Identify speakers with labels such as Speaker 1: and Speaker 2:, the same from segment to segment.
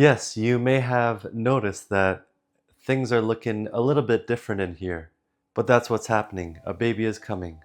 Speaker 1: Yes, you may have noticed that things are looking a little bit different in here, but that's what's happening. A baby is coming.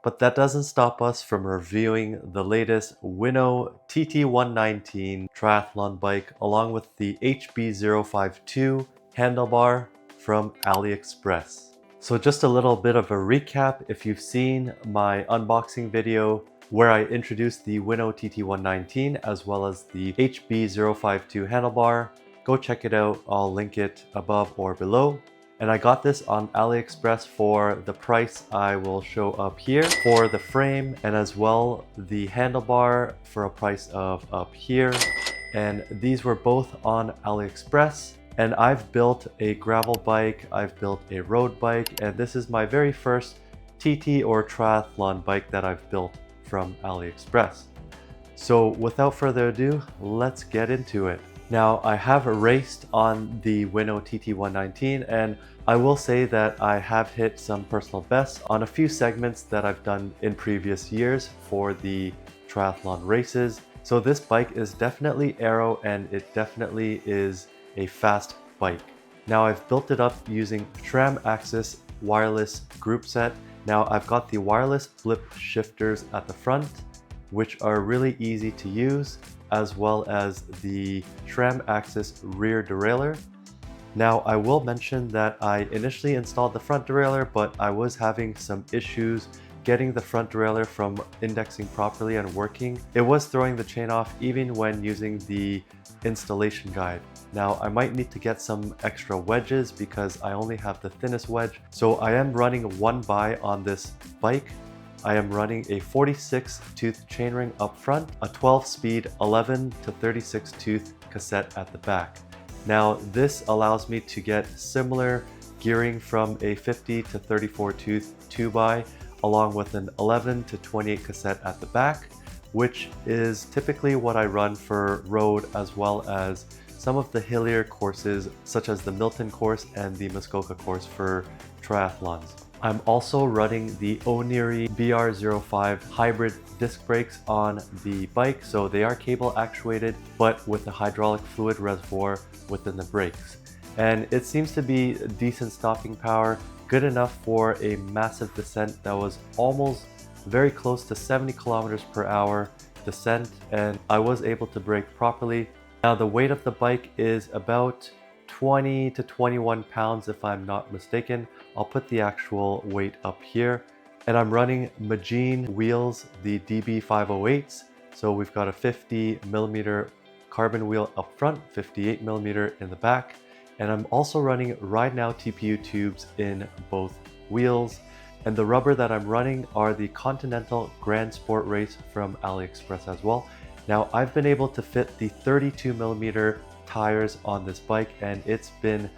Speaker 1: But that doesn't stop us from reviewing the latest Winow TT119 triathlon bike along with the HB052 handlebar from AliExpress. So just a little bit of a recap. If you've seen my unboxing video where I introduced the Winow TT119 as well as the HB052 handlebar, go check it out. I'll link it above or below. And I got this on AliExpress for the price I will show up here for the frame, and as well the handlebar for a price of up here. And these were both on AliExpress. And I've built a gravel bike, I've built a road bike, and this is my very first TT or triathlon bike that I've built from AliExpress. So without further ado, let's get into it. Now, I have raced on the Winow TT119, and I will say that I have hit some personal bests on a few segments that I've done in previous years for the triathlon races. So this bike is definitely aero, and it definitely is a fast bike. Now, I've built it up using SRAM Axis wireless group set. Now, I've got the wireless flip shifters at the front, which are really easy to use, as well as the SRAM Axis rear derailleur. Now, I will mention that I initially installed the front derailleur, but I was having some issues getting the front derailleur from indexing properly and working. It was throwing the chain off even when using the installation guide. Now, I might need to get some extra wedges because I only have the thinnest wedge. So I am running 1x on this bike. I am running a 46 tooth chainring up front, a 12 speed 11 to 36 tooth cassette at the back. Now, this allows me to get similar gearing from a 50 to 34 tooth 2x along with an 11 to 28 cassette at the back, which is typically what I run for road as well as some of the hillier courses such as the Milton course and the Muskoka course for triathlons. I'm also running the HB052 BR05 hybrid disc brakes on the bike, so they are cable actuated but with a hydraulic fluid reservoir within the brakes. And it seems to be decent stopping power, good enough for a massive descent that was almost very close to 70 kilometers per hour descent, and I was able to brake properly. Now, the weight of the bike is about 20 to 21 pounds if I'm not mistaken. I'll put the actual weight up here. And I'm running Magene wheels, the DB508s. So we've got a 50 millimeter carbon wheel up front, 58 millimeter in the back. And I'm also running Winow TPU tubes in both wheels. And the rubber that I'm running are the Continental Grand Sport Race from AliExpress as well. Now, I've been able to fit the 32 millimeter tires on this bike, and it's been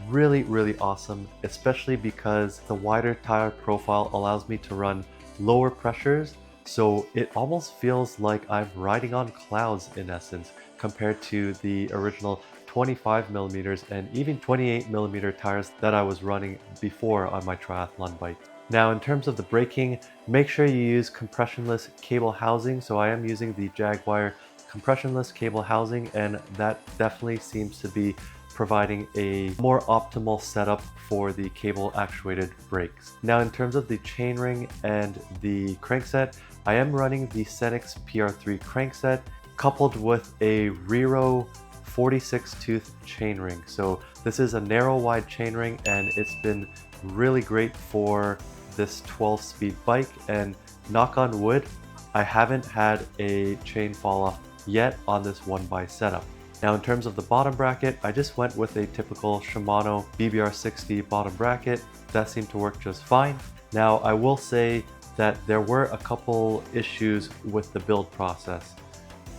Speaker 1: really awesome, especially because the wider tire profile allows me to run lower pressures, so it almost feels like I'm riding on clouds in essence compared to the original 25 millimeters and even 28 millimeter tires that I was running before on my triathlon bike. Now, in terms of the braking, make sure you use compressionless cable housing. So I am using the Jaguar compressionless cable housing, and that definitely seems to be providing a more optimal setup for the cable actuated brakes. Now, in terms of the chainring and the crankset, I am running the Senix PR3 crankset coupled with a Rero 46 tooth chainring. So this is a narrow wide chainring, and it's been really great for this 12 speed bike, and knock on wood, I haven't had a chain fall off yet on this 1x setup. Now, in terms of the bottom bracket, I just went with a typical Shimano BBR60 bottom bracket. That seemed to work just fine. Now, I will say that there were a couple issues with the build process.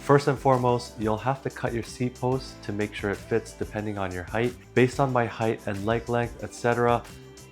Speaker 1: First and foremost, you'll have to cut your seat post to make sure it fits depending on your height. Based on my height and leg length, etc.,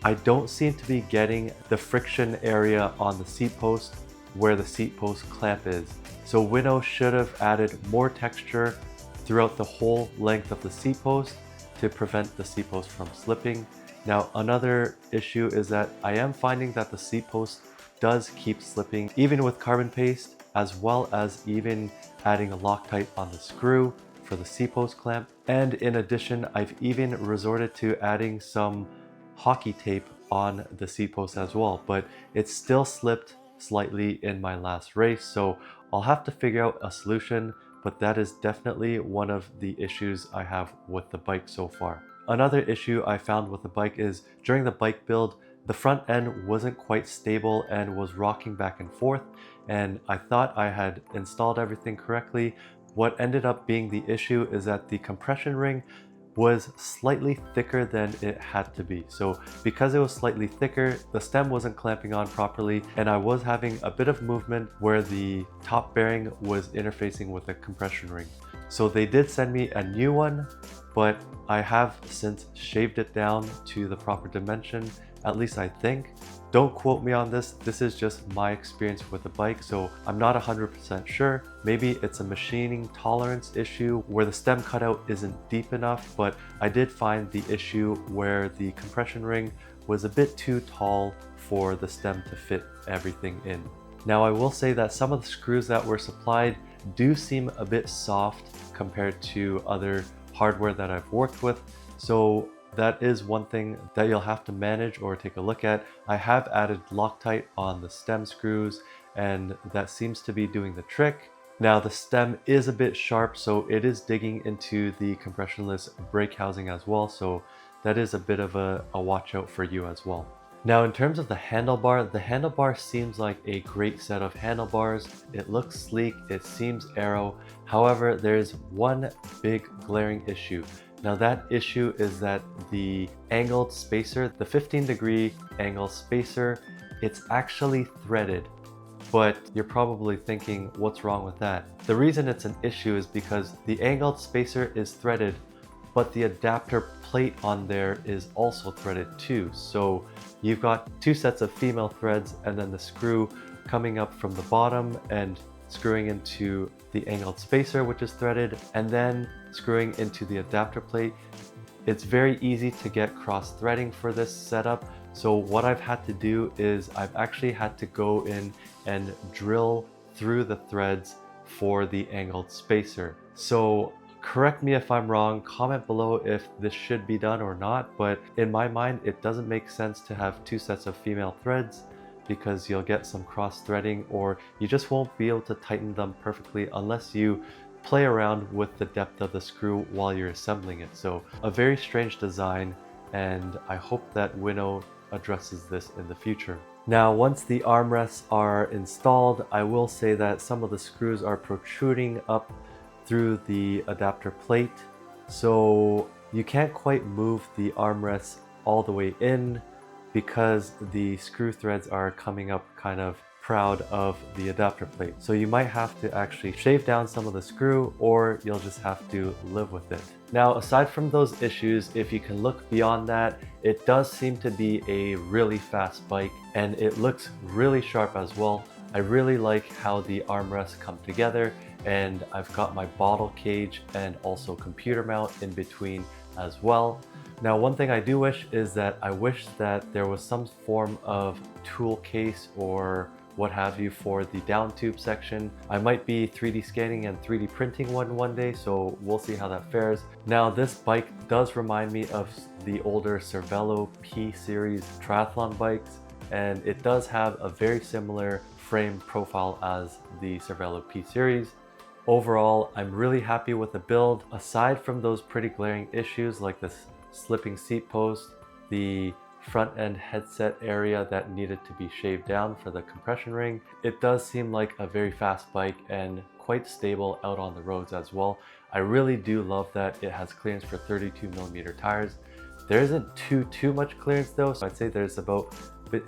Speaker 1: I don't seem to be getting the friction area on the seat post where the seat post clamp is. So Winow should have added more texture throughout the whole length of the seat post to prevent the seat post from slipping. Now, another issue is that I am finding that the seat post does keep slipping, even with carbon paste, as well as even adding a Loctite on the screw for the C-post clamp. And in addition, I've even resorted to adding some hockey tape on the C-post as well, but it still slipped slightly in my last race, so I'll have to figure out a solution, but that is definitely one of the issues I have with the bike so far. Another issue I found with the bike is during the bike build, the front end wasn't quite stable and was rocking back and forth, and I thought I had installed everything correctly. What ended up being the issue is that the compression ring was slightly thicker than it had to be. So because it was slightly thicker, the stem wasn't clamping on properly, and I was having a bit of movement where the top bearing was interfacing with the compression ring. So they did send me a new one, but I have since shaved it down to the proper dimension, at least I think. Don't quote me on this, this is just my experience with the bike, so I'm not 100% sure. Maybe it's a machining tolerance issue where the stem cutout isn't deep enough, but I did find the issue where the compression ring was a bit too tall for the stem to fit everything in. Now I will say that some of the screws that were supplied do seem a bit soft compared to other hardware that I've worked with, so that is one thing that you'll have to manage or take a look at. I have added Loctite on the stem screws, and that seems to be doing the trick. Now the stem is a bit sharp, so it is digging into the compressionless brake housing as well, so that is a bit of a watch out for you as well. Now in terms of the handlebar seems like a great set of handlebars. It looks sleek, it seems aero. However, there's one big glaring issue. Now that issue is that the angled spacer, the 15-degree angle spacer, it's actually threaded. But you're probably thinking, what's wrong with that? The reason it's an issue is because the angled spacer is threaded, but the adapter plate on there is also threaded too. So you've got two sets of female threads and then the screw coming up from the bottom and screwing into the angled spacer, which is threaded, and then screwing into the adapter plate. It's very easy to get cross threading for this setup. So what I've had to do is I've actually had to go in and drill through the threads for the angled spacer. So correct me if I'm wrong, comment below if this should be done or not, but in my mind, it doesn't make sense to have two sets of female threads because you'll get some cross threading, or you just won't be able to tighten them perfectly unless you play around with the depth of the screw while you're assembling it. So a very strange design, and I hope that Winow addresses this in the future. Now once the armrests are installed, I will say that some of the screws are protruding up through the adapter plate, so you can't quite move the armrests all the way in because the screw threads are coming up kind of proud of the adapter plate. So you might have to actually shave down some of the screw, or you'll just have to live with it. Now, aside from those issues, if you can look beyond that, it does seem to be a really fast bike, and it looks really sharp as well. I really like how the armrests come together, and I've got my bottle cage and also computer mount in between as well. Now, one thing I do wish is that I wish that there was some form of tool case or what have you for the down tube section. I might be 3D scanning and 3D printing one day, so we'll see how that fares. Now, this bike does remind me of the older Cervelo P series triathlon bikes, and it does have a very similar frame profile as the Cervelo P series. Overall, I'm really happy with the build. Aside from those pretty glaring issues like this slipping seat post, the front end headset area that needed to be shaved down for the compression ring, it does seem like a very fast bike and quite stable out on the roads as well. I really do love that it has clearance for 32mm tires. There isn't too much clearance though, so I'd say there's about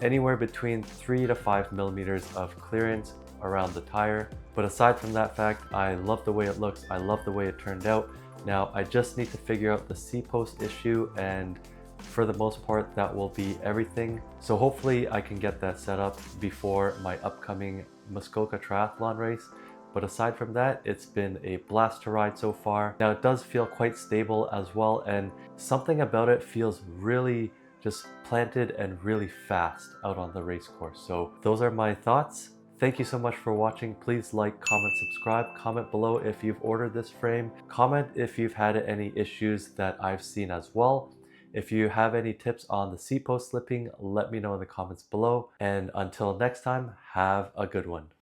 Speaker 1: anywhere between 3 to 5mm of clearance around the tire. But aside from that fact, I love the way it looks, I love the way it turned out. Now I just need to figure out the C-post issue, and for the most part that will be everything. So hopefully I can get that set up before my upcoming Muskoka triathlon race. But aside from that, it's been a blast to ride so far. Now it does feel quite stable as well, and something about it feels really just planted and really fast out on the race course. So those are my thoughts. Thank you so much for watching. Please like, comment, subscribe. Comment below if you've ordered this frame. Comment if you've had any issues that I've seen as well. If you have any tips on the seat post slipping, let me know in the comments below. And until next time, have a good one.